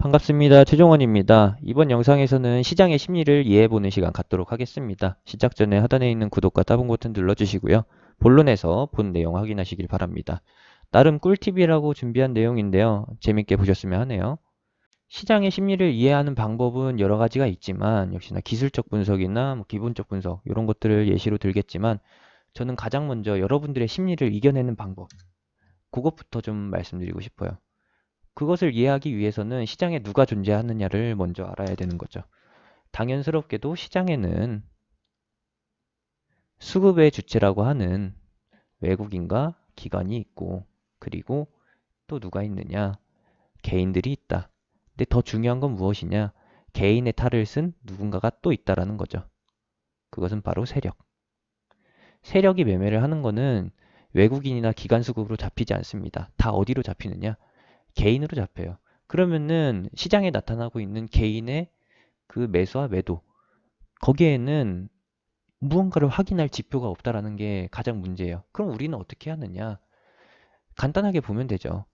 반갑습니다. 최종원입니다. 이번 영상에서는 시장의 심리를 이해해보는 시간 갖도록 하겠습니다. 시작 전에 하단에 있는 구독과 따봉 버튼 눌러주시고요. 본론에서 본 내용 확인하시길 바랍니다. 나름 꿀팁이라고 준비한 내용인데요. 재밌게 보셨으면 하네요. 시장의 심리를 이해하는 방법은 여러 가지가 있지만 역시나 기술적 분석이나 기본적 분석 이런 것들을 예시로 들겠지만 저는 가장 먼저 여러분들의 심리를 이겨내는 방법 그것부터 좀 말씀드리고 싶어요. 그것을 이해하기 위해서는 시장에 누가 존재하느냐를 먼저 알아야 되는 거죠. 당연스럽게도 시장에는 수급의 주체라고 하는 외국인과 기관이 있고, 그리고 또 누가 있느냐? 개인들이 있다. 근데 더 중요한 건 무엇이냐? 개인의 탈을 쓴 누군가가 또 있다라는 거죠. 그것은 바로 세력. 세력이 매매를 하는 거는 외국인이나 기관 수급으로 잡히지 않습니다. 다 어디로 잡히느냐? 개인으로 잡혀요. 그러면은 시장에 나타나고 있는 개인의 그 매수와 매도, 거기에는 무언가를 확인할 지표가 없다라는 게 가장 문제예요. 그럼 우리는 어떻게 하느냐? 간단하게 보면 되죠.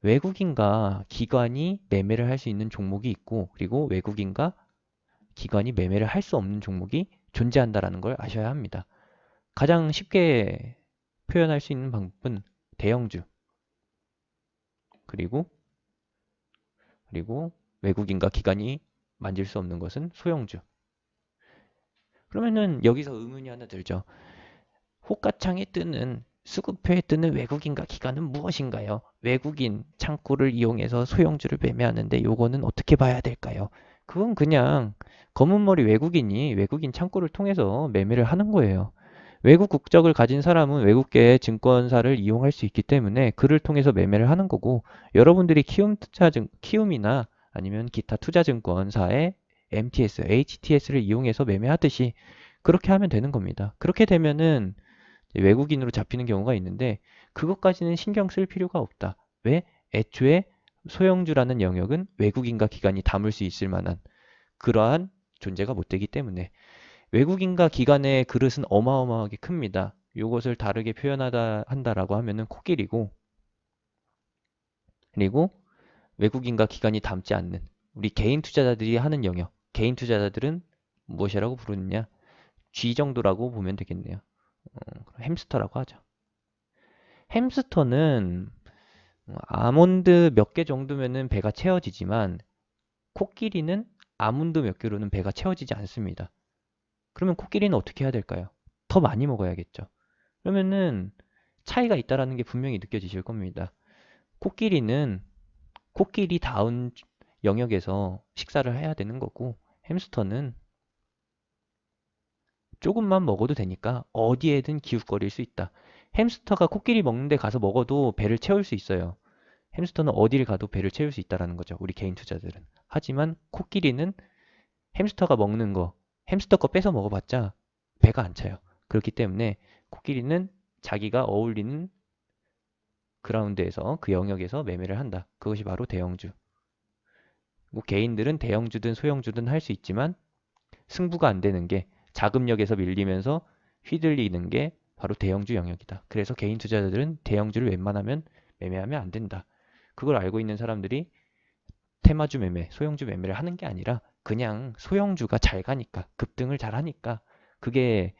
외국인과 기관이 매매를 할 수 있는 종목이 있고, 그리고 외국인과 기관이 매매를 할 수 없는 종목이 존재한다라는 걸 아셔야 합니다. 가장 쉽게 표현할 수 있는 방법은 대형주, 그리고 외국인과 기관이 만질 수 없는 것은 소형주. 그러면은 여기서 의문이 하나 들죠. 호가창에 뜨는 수급표에 뜨는 외국인과 기관은 무엇인가요? 외국인 창구를 이용해서 소형주를 매매하는데 요거는 어떻게 봐야 될까요? 그건 그냥 검은 머리 외국인이 외국인 창구를 통해서 매매를 하는 거예요. 외국 국적을 가진 사람은 외국계 증권사를 이용할 수 있기 때문에 그를 통해서 매매를 하는 거고, 여러분들이 키움이나 아니면 기타 투자증권사의 MTS, HTS를 이용해서 매매하듯이 그렇게 하면 되는 겁니다. 그렇게 되면은 외국인으로 잡히는 경우가 있는데 그것까지는 신경 쓸 필요가 없다. 왜? 애초에 소형주라는 영역은 외국인과 기관이 담을 수 있을 만한 그러한 존재가 못 되기 때문에 외국인과 기관의 그릇은 어마어마하게 큽니다. 이것을 다르게 표현하다 한다라고 하면은 코끼리고, 그리고 외국인과 기관이 담지 않는 우리 개인 투자자들이 하는 영역, 개인 투자자들은 무엇이라고 부르느냐? G 정도라고 보면 되겠네요. 햄스터라고 하죠. 햄스터는 아몬드 몇 개 정도면은 배가 채워지지만 코끼리는 아몬드 몇 개로는 배가 채워지지 않습니다. 그러면 코끼리는 어떻게 해야 될까요? 더 많이 먹어야겠죠. 그러면은 차이가 있다라는 게 분명히 느껴지실 겁니다. 코끼리는 코끼리다운 영역에서 식사를 해야 되는 거고, 햄스터는 조금만 먹어도 되니까 어디에든 기웃거릴 수 있다. 햄스터가 코끼리 먹는 데 가서 먹어도 배를 채울 수 있어요. 햄스터는 어디를 가도 배를 채울 수 있다라는 거죠. 우리 개인 투자들은. 하지만 코끼리는 햄스터가 먹는 거, 햄스터 거 뺏어 먹어봤자 배가 안 차요. 그렇기 때문에 코끼리는 자기가 어울리는 그라운드에서 그 영역에서 매매를 한다. 그것이 바로 대형주. 뭐 개인들은 대형주든 소형주든 할 수 있지만 승부가 안 되는 게 자금력에서 밀리면서 휘둘리는 게 바로 대형주 영역이다. 그래서 개인 투자자들은 대형주를 웬만하면 매매하면 안 된다. 그걸 알고 있는 사람들이 테마주 매매, 소형주 매매를 하는 게 아니라 그냥 소형주가 잘 가니까, 급등을 잘 하니까 그게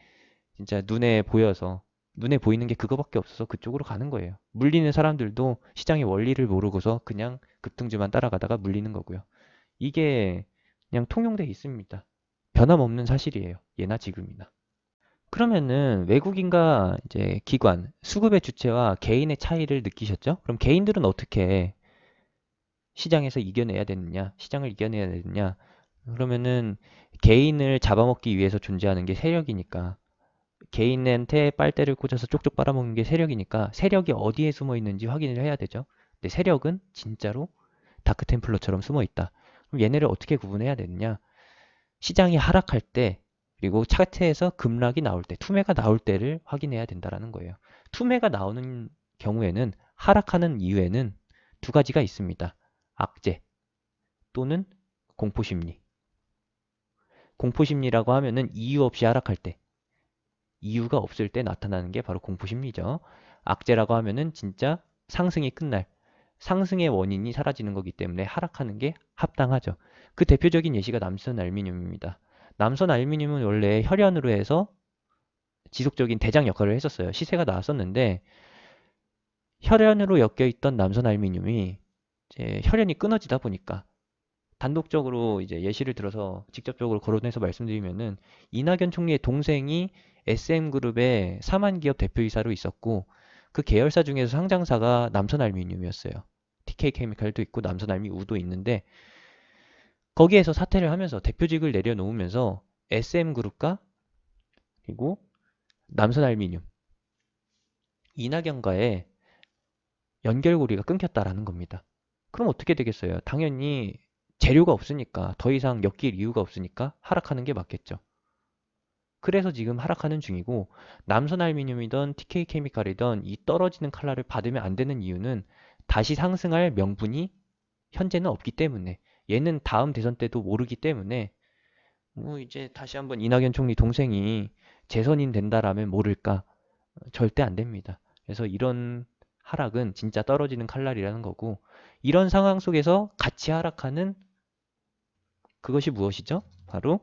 진짜 눈에 보여서 눈에 보이는 게 그거밖에 없어서 그쪽으로 가는 거예요. 물리는 사람들도 시장의 원리를 모르고서 그냥 급등주만 따라가다가 물리는 거고요. 이게 그냥 통용돼 있습니다. 변함없는 사실이에요. 예나 지금이나. 그러면은 외국인과 이제 기관, 수급의 주체와 개인의 차이를 느끼셨죠? 그럼 개인들은 어떻게 시장에서 이겨내야 되느냐? 시장을 이겨내야 되느냐? 그러면은 개인을 잡아먹기 위해서 존재하는 게 세력이니까, 개인한테 빨대를 꽂아서 쪽쪽 빨아먹는 게 세력이니까 세력이 어디에 숨어 있는지 확인을 해야 되죠. 근데 세력은 진짜로 다크템플러처럼 숨어 있다. 그럼 얘네를 어떻게 구분해야 되느냐? 시장이 하락할 때, 그리고 차트에서 급락이 나올 때, 투매가 나올 때를 확인해야 된다라는 거예요. 투매가 나오는 경우에는 하락하는 이유에는 두 가지가 있습니다. 악재 또는 공포심리. 공포심리라고 하면은 이유 없이 하락할 때, 이유가 없을 때 나타나는 게 바로 공포심리죠. 악재라고 하면은 진짜 상승이 끝날, 상승의 원인이 사라지는 거기 때문에 하락하는 게 합당하죠. 그 대표적인 예시가 남선 알루미늄입니다. 남선 알루미늄은 원래 혈연으로 해서 지속적인 대장 역할을 했었어요. 시세가 나왔었는데 혈연으로 엮여 있던 남선 알루미늄이 이제 혈연이 끊어지다 보니까 단독적으로 이제 예시를 들어서 직접적으로 거론해서 말씀드리면은 이낙연 총리의 동생이 SM그룹의 사만기업 대표이사로 있었고 그 계열사 중에서 상장사가 남선알루미늄이었어요. TK케미칼도 있고 남선알루미우도 있는데 거기에서 사퇴를 하면서 대표직을 내려놓으면서 SM그룹과 그리고 남선알루미늄 이낙연과의 연결고리가 끊겼다라는 겁니다. 그럼 어떻게 되겠어요? 당연히 재료가 없으니까 더 이상 엮일 이유가 없으니까 하락하는 게 맞겠죠. 그래서 지금 하락하는 중이고 남선알루미늄이든 TK케미칼이든 이 떨어지는 칼날을 받으면 안 되는 이유는 다시 상승할 명분이 현재는 없기 때문에 얘는 다음 대선 때도 모르기 때문에 뭐 이제 다시 한번 이낙연 총리 동생이 재선인 된다라면 모를까? 절대 안 됩니다. 그래서 이런 하락은 진짜 떨어지는 칼날이라는 거고 이런 상황 속에서 같이 하락하는 그것이 무엇이죠? 바로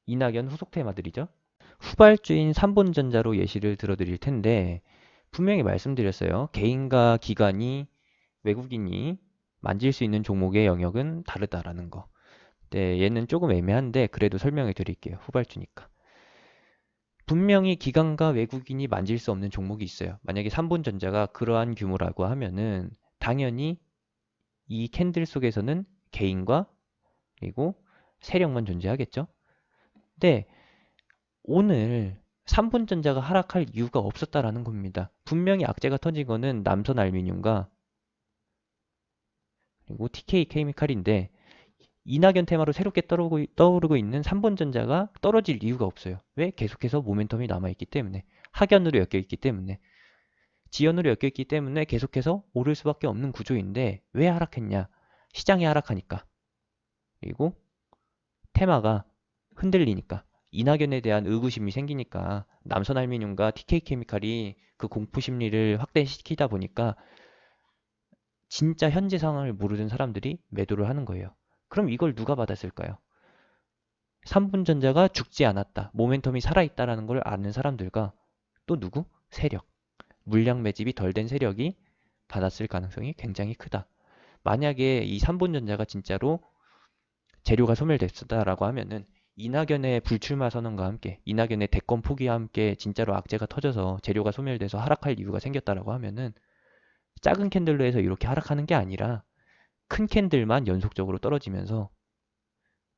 이낙연 후속 테마들이죠. 후발주인 삼본전자로 예시를 들어드릴 텐데 분명히 말씀드렸어요. 개인과 기관이 외국인이 만질 수 있는 종목의 영역은 다르다라는 거. 네, 얘는 조금 애매한데 그래도 설명해 드릴게요. 후발주니까. 분명히 기관과 외국인이 만질 수 없는 종목이 있어요. 만약에 삼본전자가 그러한 규모라고 하면은 당연히 이 캔들 속에서는 개인과 그리고 세력만 존재하겠죠. 근데 오늘 삼분전자가 하락할 이유가 없었다라는 겁니다. 분명히 악재가 터진 거는 남선 알루미늄과 그리고 TK 케미칼인데 이낙연 테마로 새롭게 떠오르고 있는 삼분전자가 떨어질 이유가 없어요. 왜? 계속해서 모멘텀이 남아있기 때문에 하견으로 엮여있기 때문에 지연으로 엮여있기 때문에 계속해서 오를 수밖에 없는 구조인데 왜 하락했냐? 시장이 하락하니까 그리고 테마가 흔들리니까 이낙연에 대한 의구심이 생기니까 남선알루미늄과 TK케미칼이 그 공포 심리를 확대시키다 보니까 진짜 현재 상황을 모르는 사람들이 매도를 하는 거예요. 그럼 이걸 누가 받았을까요? 삼분전자가 죽지 않았다. 모멘텀이 살아있다라는 걸 아는 사람들과 또 누구? 세력. 물량 매집이 덜 된 세력이 받았을 가능성이 굉장히 크다. 만약에 이 삼분전자가 진짜로 재료가 소멸됐다라고 하면은 이낙연의 불출마 선언과 함께 이낙연의 대권 포기와 함께 진짜로 악재가 터져서 재료가 소멸돼서 하락할 이유가 생겼다라고 하면은 작은 캔들로 해서 이렇게 하락하는 게 아니라 큰 캔들만 연속적으로 떨어지면서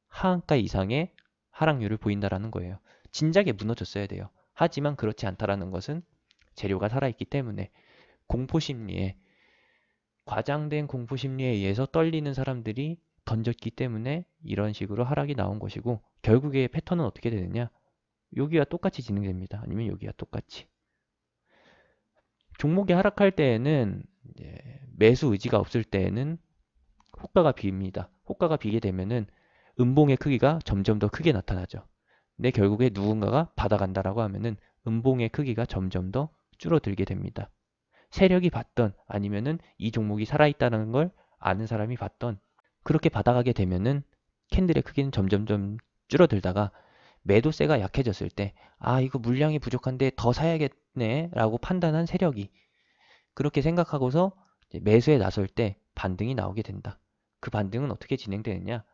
하한가 이상의 하락률을 보인다라는 거예요. 진작에 무너졌어야 돼요. 하지만 그렇지 않다라는 것은 재료가 살아있기 때문에 공포심리에 과장된 공포심리에 의해서 떨리는 사람들이 던졌기 때문에 이런 식으로 하락이 나온 것이고 결국에 패턴은 어떻게 되느냐? 여기와 똑같이 진행됩니다. 아니면 여기와 똑같이. 종목이 하락할 때에는 매수 의지가 없을 때에는 호가가 빕니다. 호가가 비게 되면은 음봉의 크기가 점점 더 크게 나타나죠. 근데 결국에 누군가가 받아간다라고 하면은 음봉의 크기가 점점 더 줄어들게 됩니다. 세력이 받던 아니면은 이 종목이 살아있다는 걸 아는 사람이 받던 그렇게 받아가게 되면은 캔들의 크기는 점점점 줄어들다가 매도세가 약해졌을 때, 아, 이거 물량이 부족한데 더 사야겠네 라고 판단한 세력이 그렇게 생각하고서 매수에 나설 때 반등이 나오게 된다. 그 반등은 어떻게 진행되느냐?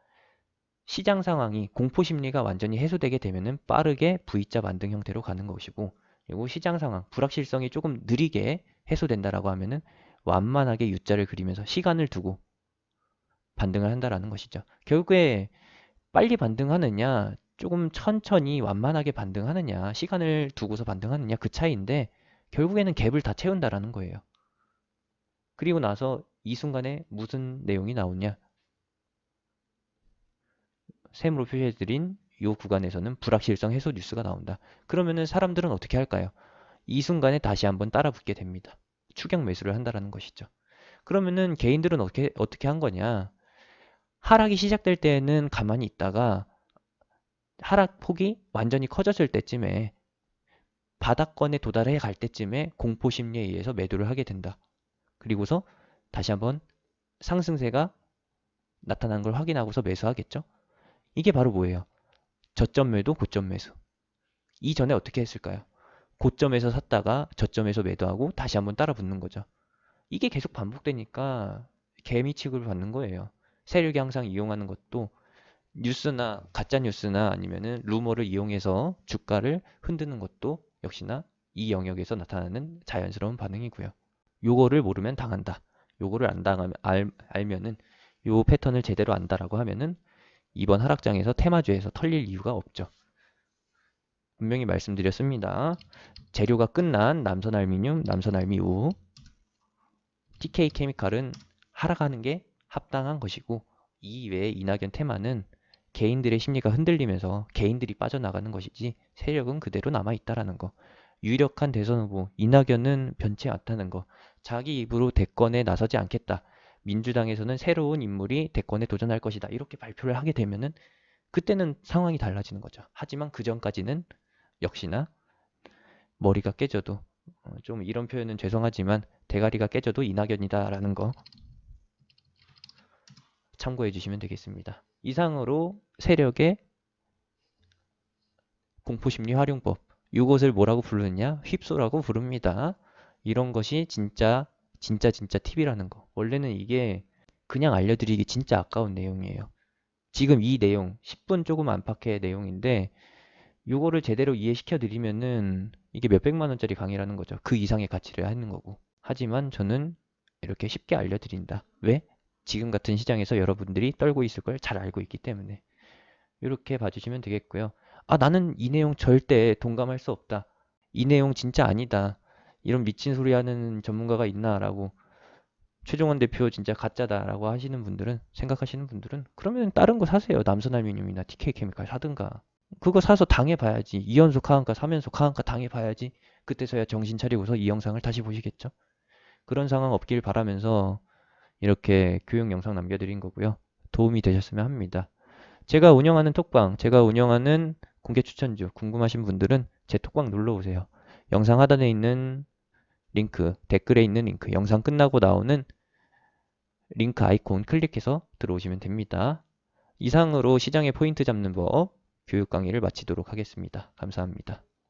시장 상황이 공포 심리가 완전히 해소되게 되면은 빠르게 V자 반등 형태로 가는 것이고, 그리고 시장 상황, 불확실성이 조금 느리게 해소된다라고 하면은 완만하게 U자를 그리면서 시간을 두고 반등을 한다라는 것이죠. 결국에 빨리 반등하느냐, 조금 천천히 완만하게 반등하느냐, 시간을 두고서 반등하느냐 그 차이인데 결국에는 갭을 다 채운다라는 거예요. 그리고 나서 이 순간에 무슨 내용이 나오냐? 셈으로 표시해드린 이 구간에서는 불확실성 해소 뉴스가 나온다. 그러면은 사람들은 어떻게 할까요? 이 순간에 다시 한번 따라 붙게 됩니다. 추격 매수를 한다라는 것이죠. 그러면은 개인들은 어떻게 한 거냐? 하락이 시작될 때는 가만히 있다가 하락폭이 완전히 커졌을 때쯤에 바닥권에 도달해 갈 때쯤에 공포 심리에 의해서 매도를 하게 된다. 그리고서 다시 한번 상승세가 나타난 걸 확인하고서 매수하겠죠. 이게 바로 뭐예요? 저점 매도, 고점 매수. 이전에 어떻게 했을까요? 고점에서 샀다가 저점에서 매도하고 다시 한번 따라 붙는 거죠. 이게 계속 반복되니까 개미 취급을 받는 거예요. 세력이 항상 이용하는 것도 뉴스나 가짜 뉴스나 아니면은 루머를 이용해서 주가를 흔드는 것도 역시나 이 영역에서 나타나는 자연스러운 반응이고요. 요거를 모르면 당한다. 요거를 안 당하면 알면은 요 패턴을 제대로 안다라고 하면은 이번 하락장에서 테마주에서 털릴 이유가 없죠. 분명히 말씀드렸습니다. 재료가 끝난 남선알미늄, 남선알미우, TK케미칼은 하락하는 게 합당한 것이고 이 외에 이낙연 테마는 개인들의 심리가 흔들리면서 개인들이 빠져나가는 것이지 세력은 그대로 남아있다라는 거. 유력한 대선 후보 이낙연은 변치 않다는 거. 자기 입으로 대권에 나서지 않겠다. 민주당에서는 새로운 인물이 대권에 도전할 것이다. 이렇게 발표를 하게 되면은 그때는 상황이 달라지는 거죠. 하지만 그 전까지는 역시나 머리가 깨져도 좀 이런 표현은 죄송하지만 대가리가 깨져도 이낙연이다라는 거 참고해 주시면 되겠습니다. 이상으로 세력의 공포심리 활용법, 이것을 뭐라고 부르느냐? 휩소라고 부릅니다. 이런 것이 진짜 팁이라는 거. 원래는 이게 그냥 알려드리기 진짜 아까운 내용이에요. 지금 이 내용 10분 조금 안팎의 내용인데 요거를 제대로 이해시켜 드리면은 이게 몇백만 원짜리 강의라는 거죠. 그 이상의 가치를 하는 거고. 하지만 저는 이렇게 쉽게 알려드린다. 왜? 지금 같은 시장에서 여러분들이 떨고 있을 걸 잘 알고 있기 때문에. 이렇게 봐주시면 되겠고요. 아, 나는 이 내용 절대 동감할 수 없다. 이 내용 진짜 아니다. 이런 미친 소리 하는 전문가가 있나라고 최종원 대표 진짜 가짜다라고 하시는 분들은 생각하시는 분들은 그러면 다른 거 사세요. 남선알미늄이나 TK케미칼 사든가. 그거 사서 당해봐야지. 2연속 하한가 3연속 하한가 당해봐야지. 그때서야 정신 차리고서 이 영상을 다시 보시겠죠. 그런 상황 없길 바라면서 이렇게 교육 영상 남겨드린 거고요. 도움이 되셨으면 합니다. 제가 운영하는 톡방, 제가 운영하는 공개 추천주 궁금하신 분들은 제 톡방 눌러 오세요. 영상 하단에 있는 링크, 댓글에 있는 링크, 영상 끝나고 나오는 링크 아이콘 클릭해서 들어오시면 됩니다. 이상으로 시장의 포인트 잡는 법 교육 강의를 마치도록 하겠습니다. 감사합니다.